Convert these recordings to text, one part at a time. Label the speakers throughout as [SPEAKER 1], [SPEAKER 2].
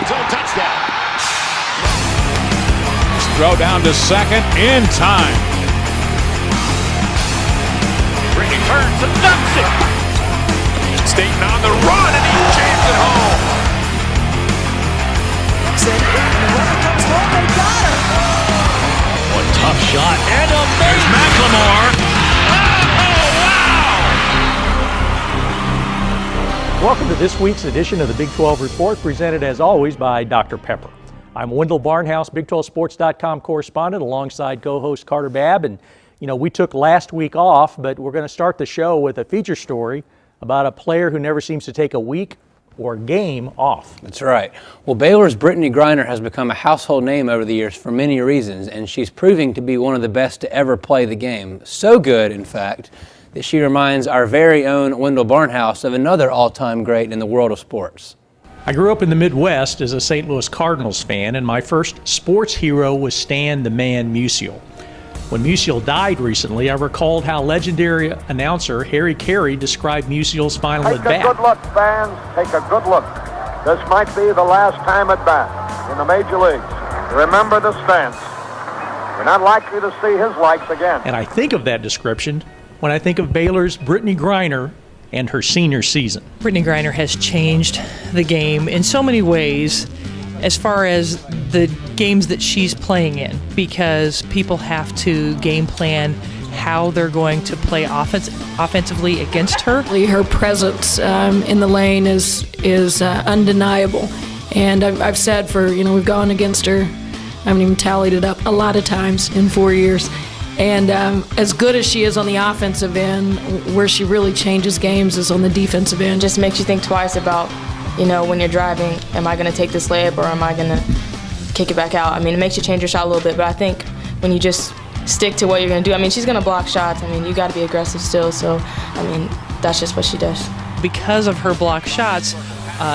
[SPEAKER 1] red zone touchdown.
[SPEAKER 2] Throw down to second in time.
[SPEAKER 1] Brittney turns and dumps it. Staten on the run, and he jams it home.
[SPEAKER 3] Whoever comes home, they got her.
[SPEAKER 1] One tough shot, and there's McLemore.
[SPEAKER 4] Welcome to this week's edition of the Big 12 Report, presented as always by Dr. Pepper. I'm Wendell Barnhouse, Big12Sports.com correspondent, alongside co-host Carter Babb. And, we took last week off, but we're going to start the show with a feature story about a player who never seems to take a week or game off.
[SPEAKER 5] That's right. Well, Baylor's Brittney Griner has become a household name over the years for many reasons, and she's proving to be one of the best to ever play the game. So good, in fact, that she reminds our very own Wendell Barnhouse of another all-time great in the world of sports.
[SPEAKER 4] I grew up in the Midwest as a St. Louis Cardinals fan, and my first sports hero was Stan the Man Musial. When Musial died recently, I recalled how legendary announcer Harry Carey described Musial's final at bat.
[SPEAKER 6] Take a good look, fans. Take a good look. This might be the last time at bat in the major leagues. Remember the stance. You're not likely to see his likes again.
[SPEAKER 4] And I think of that description when I think of Baylor's Brittney Griner and her senior season.
[SPEAKER 7] Brittney Griner has changed the game in so many ways as far as the games that she's playing in, because people have to game plan how they're going to play offensively against her.
[SPEAKER 8] Her presence in the lane is undeniable, and I've said we've gone against her. I haven't even tallied it up a lot of times in 4 years. And as good as she is on the offensive end, where she really changes games is on the defensive end.
[SPEAKER 9] Just makes you think twice about, when you're driving, am I going to take this layup or am I going to kick it back out? It makes you change your shot a little bit, but I think when you just stick to what you're going to do, she's going to block shots. You got to be aggressive still, so, that's just what she does.
[SPEAKER 7] Because of her block shots,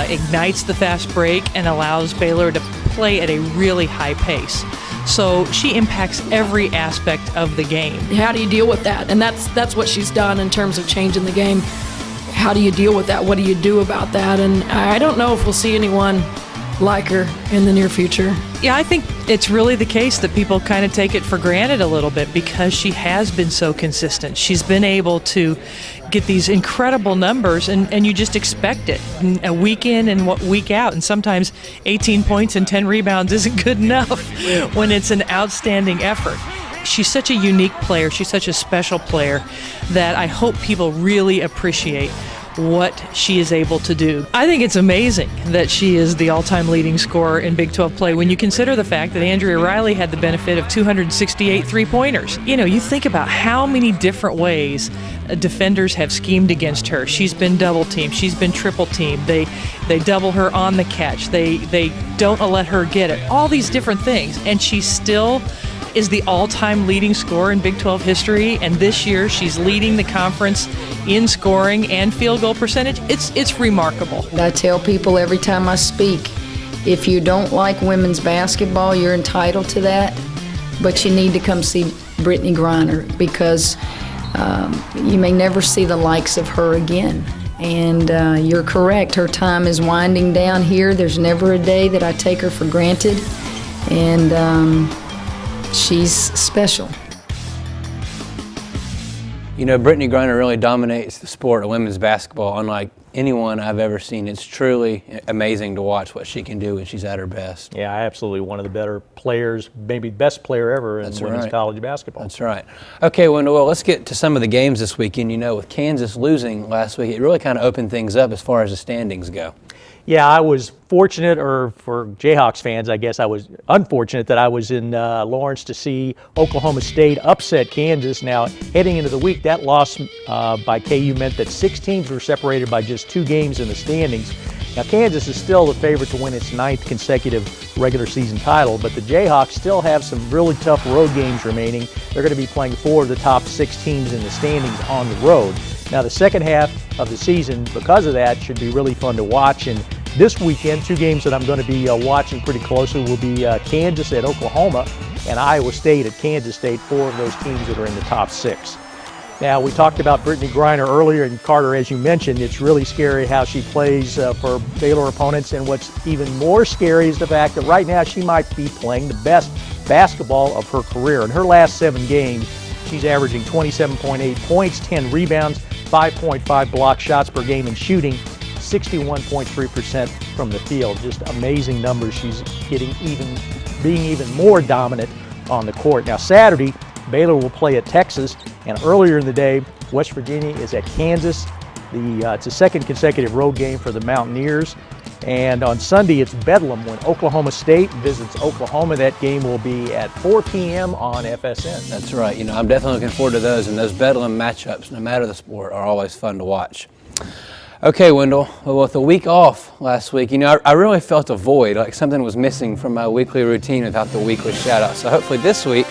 [SPEAKER 7] ignites the fast break and allows Baylor to play at a really high pace. So she impacts every aspect of the game.
[SPEAKER 8] How do you deal with that? And that's what she's done in terms of changing the game. How do you deal with that? What do you do about that? And I don't know if we'll see anyone like her in the near future.
[SPEAKER 7] Yeah, I think it's really the case that people kind of take it for granted a little bit because she has been so consistent. She's been able to get these incredible numbers, and you just expect it a week in and week out. And sometimes 18 points and 10 rebounds isn't good enough when it's an outstanding effort. She's such a unique player. She's such a special player that I hope people really appreciate what she is able to do. I think it's amazing that she is the all-time leading scorer in Big 12 play when you consider the fact that Andrea Riley had the benefit of 268 three-pointers. You think about how many different ways defenders have schemed against her. She's been double-teamed. She's been triple-teamed. They double her on the catch. They don't let her get it. All these different things. And she still is the all-time leading scorer in Big 12 history, and this year she's leading the conference in scoring and field goal percentage. It's remarkable.
[SPEAKER 8] I tell people every time I speak, if you don't like women's basketball, you're entitled to that, but you need to come see Brittney Griner because you may never see the likes of her again. And you're correct, her time is winding down here. There's never a day that I take her for granted, and she's special.
[SPEAKER 5] Brittney Griner really dominates the sport of women's basketball unlike anyone I've ever seen. It's truly amazing to watch what she can do when she's at her best.
[SPEAKER 4] Yeah, absolutely. One of the better players, maybe best player ever in women's college basketball.
[SPEAKER 5] That's right. Okay, well, let's get to some of the games this weekend. With Kansas losing last week, it really kind of opened things up as far as the standings go.
[SPEAKER 4] Yeah, I was fortunate, or for Jayhawks fans, I guess I was unfortunate that I was in Lawrence to see Oklahoma State upset Kansas. Now, heading into the week, that loss by KU meant that 6 teams were separated by just 2 games in the standings. Now, Kansas is still the favorite to win its 9th consecutive regular season title, but the Jayhawks still have some really tough road games remaining. They're going to be playing 4 of the top 6 teams in the standings on the road. Now, the second half of the season, because of that, should be really fun to watch. And this weekend, 2 games that I'm going to be watching pretty closely will be Kansas at Oklahoma and Iowa State at Kansas State, 4 of those teams that are in the top 6. Now, we talked about Brittney Griner earlier, and Carter, as you mentioned, it's really scary how she plays for Baylor opponents, and what's even more scary is the fact that right now she might be playing the best basketball of her career. In her last 7 games, she's averaging 27.8 points, 10 rebounds, 5.5 block shots per game, and shooting 61.3% from the field. Just amazing numbers. She's being even more dominant on the court. Now, Saturday, Baylor will play at Texas, and earlier in the day, West Virginia is at Kansas. It's a second consecutive road game for the Mountaineers. And on Sunday, it's Bedlam when Oklahoma State visits Oklahoma. That game will be at 4 p.m. on FSN.
[SPEAKER 5] That's right. I'm definitely looking forward to those, and those Bedlam matchups, no matter the sport, are always fun to watch. Okay, Wendell, well, with a week off last week, I really felt a void, like something was missing from my weekly routine without the weekly shout-out. So hopefully this week,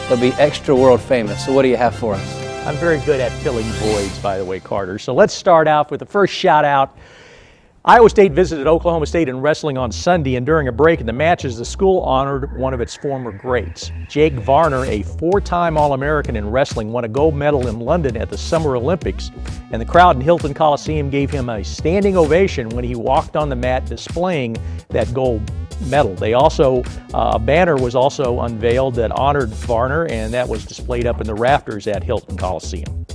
[SPEAKER 5] they'll be extra world famous. So what do you have for us?
[SPEAKER 4] I'm very good at filling voids, by the way, Carter. So let's start off with the first shout-out. Iowa State visited Oklahoma State in wrestling on Sunday, and during a break in the matches, the school honored one of its former greats. Jake Varner, a 4-time All-American in wrestling, won a gold medal in London at the Summer Olympics, and the crowd in Hilton Coliseum gave him a standing ovation when he walked on the mat displaying that gold medal. A banner was also unveiled that honored Varner, and that was displayed up in the rafters at Hilton Coliseum.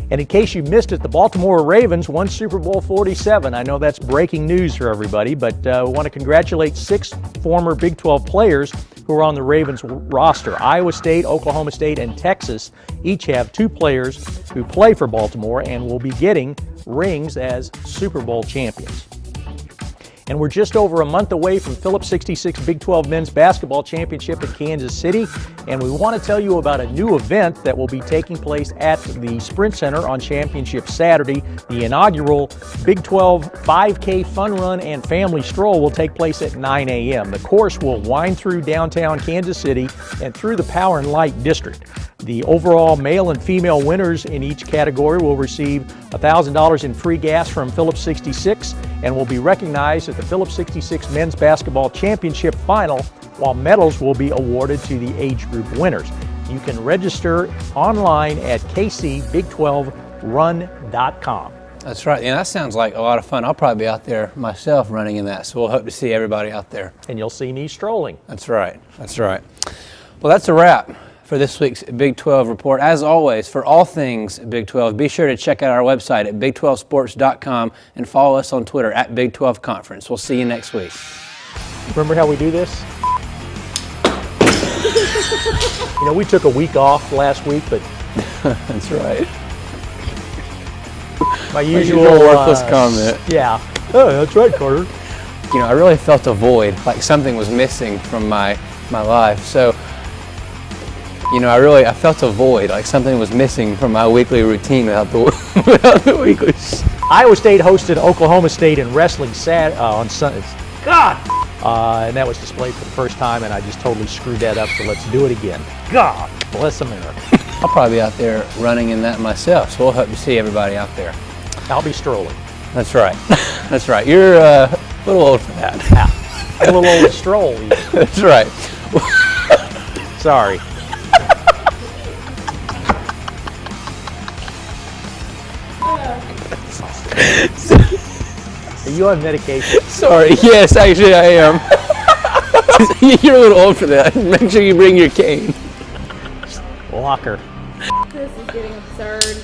[SPEAKER 4] And in case you missed it, the Baltimore Ravens won Super Bowl 47. I know that's breaking news for everybody, but we want to congratulate 6 former Big 12 players who are on the Ravens roster. Iowa State, Oklahoma State, and Texas each have 2 players who play for Baltimore and will be getting rings as Super Bowl champions. And we're just over a month away from Phillips 66 Big 12 Men's Basketball Championship in Kansas City, and we want to tell you about a new event that will be taking place at the Sprint Center on Championship Saturday. The inaugural Big 12 5K Fun Run and Family Stroll will take place at 9 a.m. The course will wind through downtown Kansas City and through the Power and Light District. The overall male and female winners in each category will receive $1,000 in free gas from Phillips 66 and will be recognized at the Phillips 66 Men's Basketball Championship Final, while medals will be awarded to the age group winners. You can register online at kcbig12run.com.
[SPEAKER 5] That's right. And that sounds like a lot of fun. I'll probably be out there myself running in that, so we'll hope to see everybody out there.
[SPEAKER 4] And you'll see me strolling.
[SPEAKER 5] That's right. That's right. Well, that's a wrap for this week's Big 12 report. As always, for all things Big 12, be sure to check out our website at big12sports.com and follow us on Twitter at Big 12 Conference. We'll see you next week.
[SPEAKER 4] Remember how we do this? We took a week off last week, but
[SPEAKER 5] that's right.
[SPEAKER 4] My usual
[SPEAKER 5] worthless comment.
[SPEAKER 4] Yeah. Oh, that's right, Carter.
[SPEAKER 5] I really felt a void, like something was missing from my life. So, I felt a void, like something was missing from my weekly routine without the weekly.
[SPEAKER 4] Iowa State hosted Oklahoma State in wrestling on Sunday. God! And that was displayed for the first time, and I just totally screwed that up, so let's do it again. God bless America.
[SPEAKER 5] I'll probably be out there running in that myself, so we'll hope to see everybody out there.
[SPEAKER 4] I'll be strolling.
[SPEAKER 5] That's right. That's right. You're a little old for that.
[SPEAKER 4] I'm a little old to stroll, even.
[SPEAKER 5] That's right.
[SPEAKER 4] Sorry. Are you on medication?
[SPEAKER 5] Sorry. Yes, actually I am. You're a little old for that. Make sure you bring your cane.
[SPEAKER 4] Locker.
[SPEAKER 9] This is getting absurd.